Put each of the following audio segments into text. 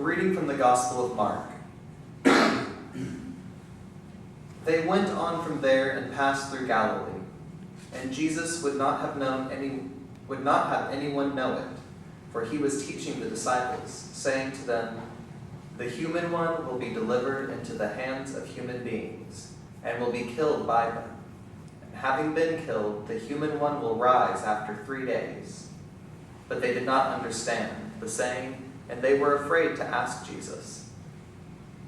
A reading from the Gospel of Mark. They went on from there and passed through Galilee, and Jesus would not have anyone know it, for he was teaching the disciples, saying to them, "The human one will be delivered into the hands of human beings, and will be killed by them. And having been killed, the human one will rise after 3 days." But they did not understand the saying, and they were afraid to ask Jesus.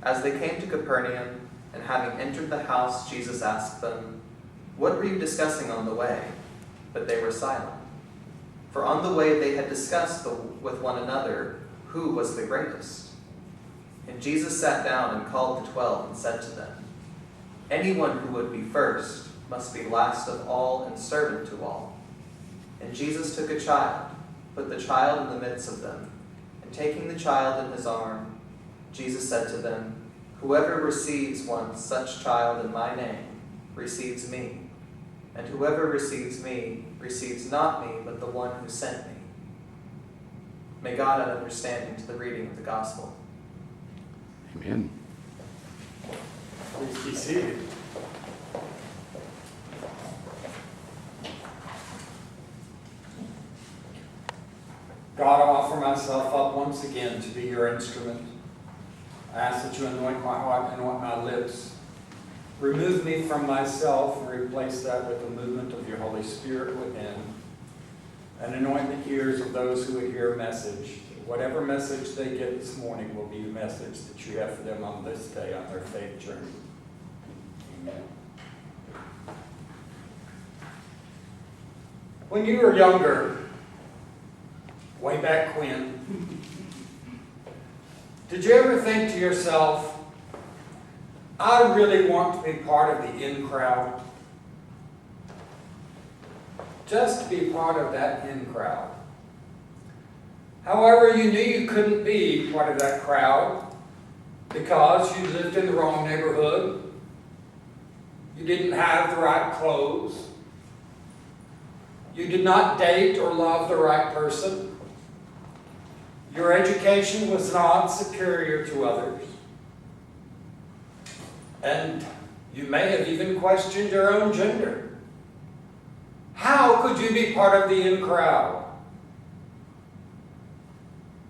As they came to Capernaum, and having entered the house, Jesus asked them, "What were you discussing on the way?" But they were silent. For on the way they had discussed with one another who was the greatest. And Jesus sat down and called the 12 and said to them, "Anyone who would be first must be last of all and servant to all." And Jesus took a child, put the child in the midst of them, and taking the child in his arm, Jesus said to them, "Whoever receives one such child in my name receives me, and whoever receives me receives not me, but the one who sent me." May God add understanding to the reading of the gospel. Amen. Please be seated. God, I offer myself up once again to be your instrument. I ask that you anoint my heart, anoint my lips. Remove me from myself and replace that with the movement of your Holy Spirit within. And anoint the ears of those who would hear a message. Whatever message they get this morning will be the message that you have for them on this day on their faith journey. Amen. When you were younger, way back when, did you ever think to yourself, I really want to be part of the in crowd? Just to be part of that in crowd. However, you knew you couldn't be part of that crowd because you lived in the wrong neighborhood. You didn't have the right clothes. You did not date or love the right person. Your education was not superior to others. And you may have even questioned your own gender. How could you be part of the in crowd?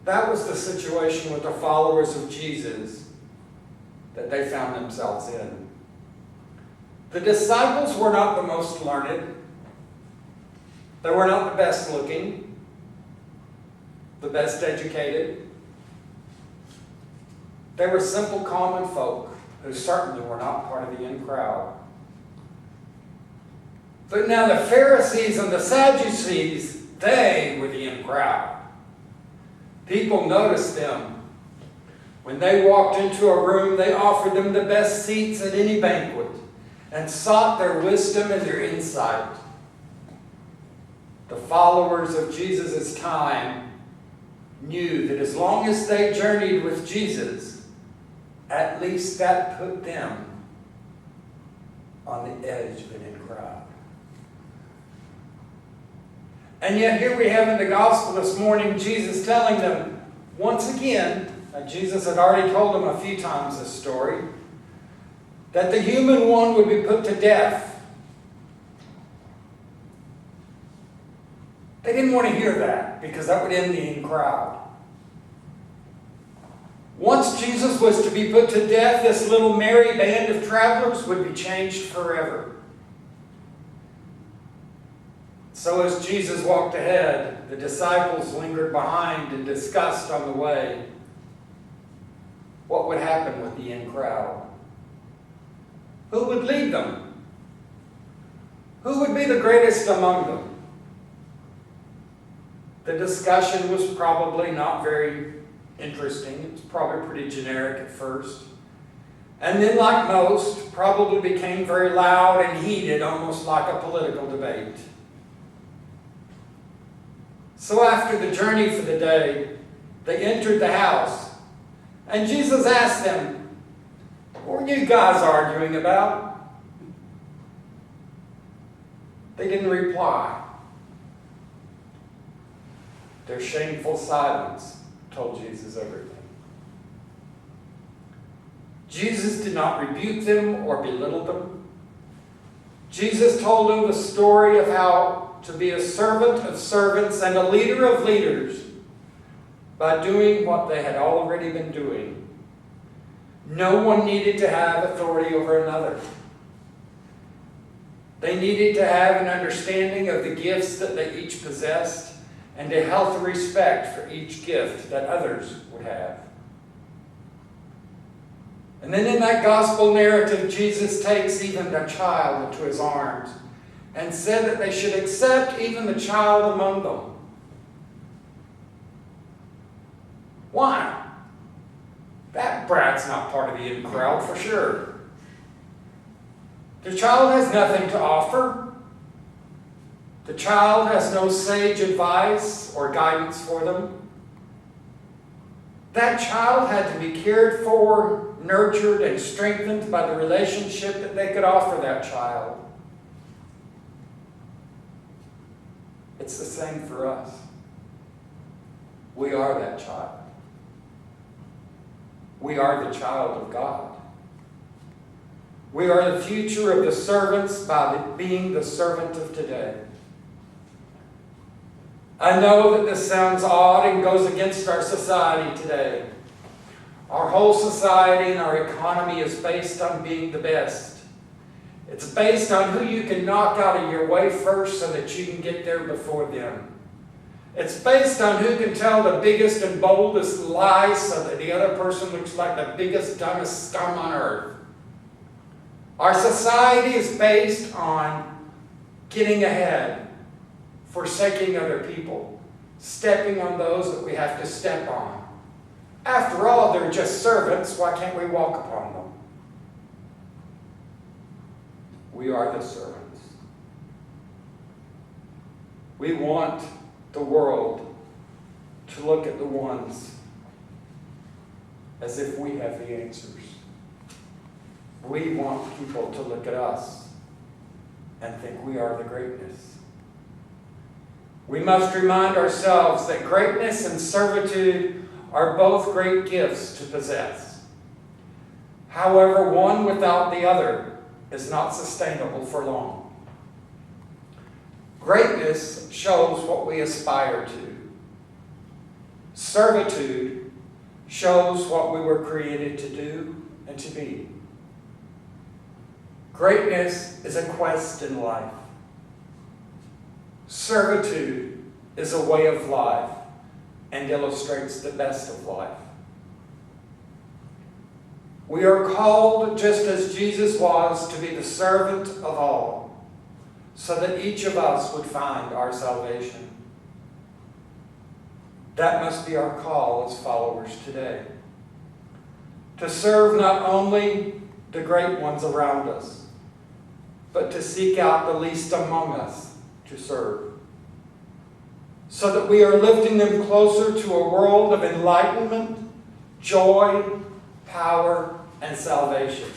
That was the situation with the followers of Jesus that they found themselves in. The disciples were not the most learned. They were not the best looking, the best educated. They were simple, common folk who certainly were not part of the in crowd. But now the Pharisees and the Sadducees, they were the in crowd. People noticed them. When they walked into a room, they offered them the best seats at any banquet and sought their wisdom and their insight. The followers of Jesus' time knew that as long as they journeyed with Jesus, at least that put them on the edge of an in crowd. And yet here we have in the gospel this morning, Jesus telling them, once again, Jesus had already told them a few times this story, that the human one would be put to death. They didn't want to hear that because that would end the in crowd. Once Jesus was to be put to death, this little merry band of travelers would be changed forever. So as Jesus walked ahead, the disciples lingered behind and discussed on the way what would happen with the in crowd. Who would lead them? Who would be the greatest among them? The discussion was probably not very interesting. It was probably pretty generic at first. And then, like most, probably became very loud and heated, almost like a political debate. So after the journey for the day, they entered the house. And Jesus asked them, "What were you guys arguing about?" They didn't reply. Their shameful silence told Jesus everything. Jesus did not rebuke them or belittle them. Jesus told them the story of how to be a servant of servants and a leader of leaders by doing what they had already been doing. No one needed to have authority over another. They needed to have an understanding of the gifts that they each possessed and a healthy respect for each gift that others would have. And then in that gospel narrative, Jesus takes even a child into his arms and said that they should accept even the child among them. Why? That brat's not part of the in crowd for sure. The child has nothing to offer. The child has no sage advice or guidance for them. That child had to be cared for, nurtured, and strengthened by the relationship that they could offer that child. It's the same for us. We are that child. We are the child of God. We are the future of the servants by being the servant of today. I know that this sounds odd and goes against our society today. Our whole society and our economy is based on being the best. It's based on who you can knock out of your way first so that you can get there before them. It's based on who can tell the biggest and boldest lies so that the other person looks like the biggest, dumbest scum on earth. Our society is based on getting ahead, forsaking other people, stepping on those that we have to step on. After all, they're just servants. Why can't we walk upon them? We are the servants. We want the world to look at the ones as if we have the answers. We want people to look at us and think we are the greatness. We must remind ourselves that greatness and servitude are both great gifts to possess. However, one without the other is not sustainable for long. Greatness shows what we aspire to. Servitude shows what we were created to do and to be. Greatness is a quest in life. Servitude is a way of life and illustrates the best of life. We are called, just as Jesus was, to be the servant of all, so that each of us would find our salvation. That must be our call as followers today. To serve not only the great ones around us, but to seek out the least among us to serve, so that we are lifting them closer to a world of enlightenment, joy, power, and salvation.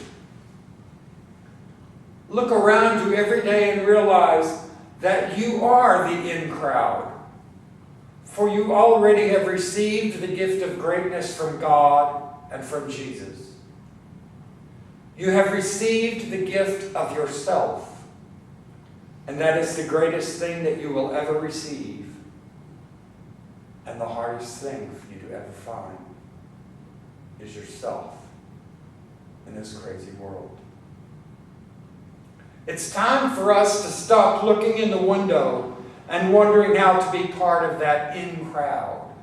Look around you every day and realize that you are the in crowd, for you already have received the gift of greatness from God and from Jesus. You have received the gift of yourself, and that is the greatest thing that you will ever receive, and the hardest thing for you to ever find is yourself in this crazy world. It's time for us to stop looking in the window and wondering how to be part of that in crowd.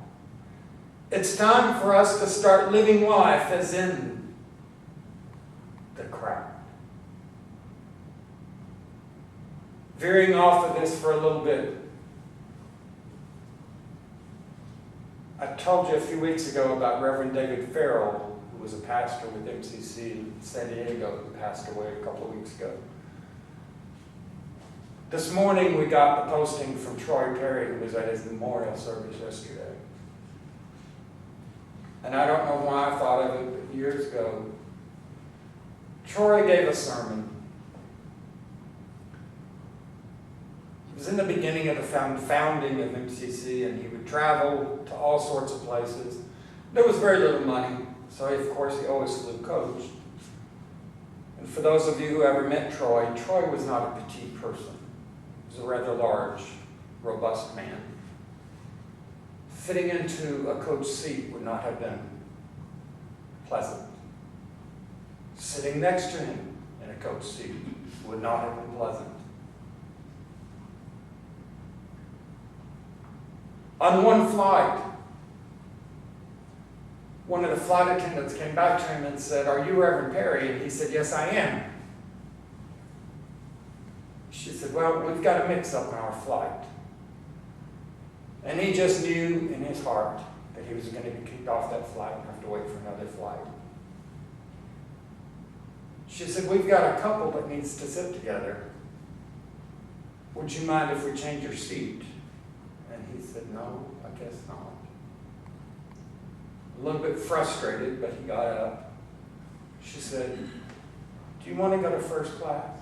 It's time for us to start living life as in the crowd. Veering off of this for a little bit. I told you a few weeks ago about Reverend David Farrell, who was a pastor with MCC in San Diego, who passed away a couple of weeks ago. This morning we got the posting from Troy Perry, who was at his memorial service yesterday. And I don't know why I thought of it, but years ago, Troy gave a sermon. It was in the beginning of the founding of MCC, and he would travel to all sorts of places. There was very little money, so of course he always flew coach. And for those of you who ever met Troy, Troy was not a petite person. He was a rather large, robust man. Fitting into a coach seat would not have been pleasant. Sitting next to him in a coach seat would not have been pleasant. On one flight, one of the flight attendants came back to him and said, "Are you Reverend Perry?" And he said, "Yes, I am." She said, "Well, we've got a mix-up in our flight." And he just knew in his heart that he was going to be kicked off that flight and have to wait for another flight. She said, "We've got a couple that needs to sit together. Would you mind if we change your seat?" And he said, "No, I guess not." A little bit frustrated, but he got up. She said, "Do you want to go to first class?"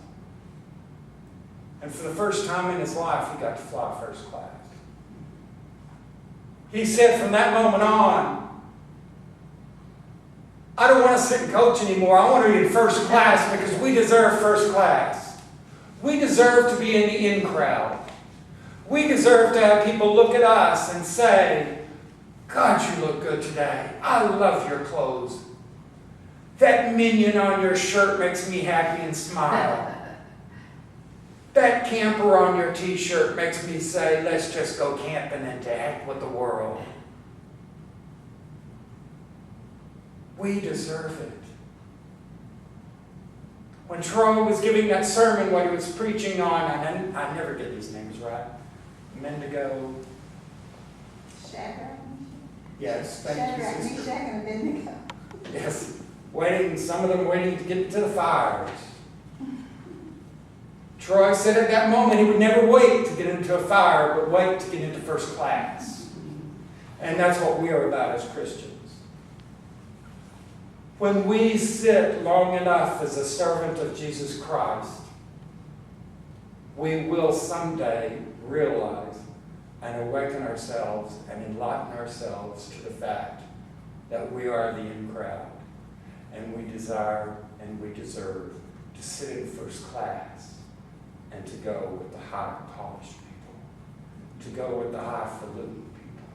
And for the first time in his life, he got to fly first class. He said from that moment on, "I don't want to sit and coach anymore. I want to be in first class because we deserve first class. We deserve to be in the in crowd. We deserve to have people look at us and say, 'God, you look good today. I love your clothes. That minion on your shirt makes me happy and smile. That camper on your t-shirt makes me say, let's just go camping and to heck with the world.' We deserve it." When Troy was giving that sermon, what he was preaching on, and I never get these names right, Mendigo. Shadrach. Yes, thank you, Shadrach, sister. Meshach, and Abednego. Yes, waiting, some of them waiting to get to the fires. Troy said at that moment he would never wait to get into a fire, but wait to get into first class. And that's what we are about as Christians. When we sit long enough as a servant of Jesus Christ, we will someday realize and awaken ourselves and enlighten ourselves to the fact that we are the in crowd, and we desire and we deserve to sit in first class and to go with the high polished people, to go with the highfalutin people,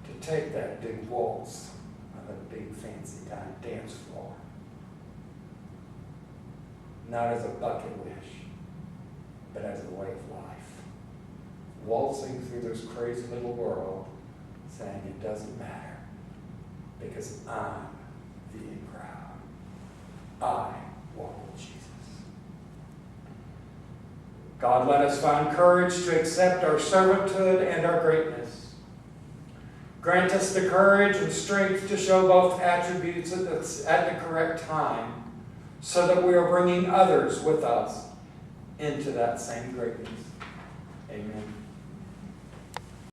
to take that big waltz on the big fancy dance floor, not as a bucket wish, but as a way of life, waltzing through this crazy little world, saying it doesn't matter because I'm the in crowd. I walk with Jesus. God, let us find courage to accept our servanthood and our greatness. Grant us the courage and strength to show both attributes at the correct time, so that we are bringing others with us into that same greatness. Amen.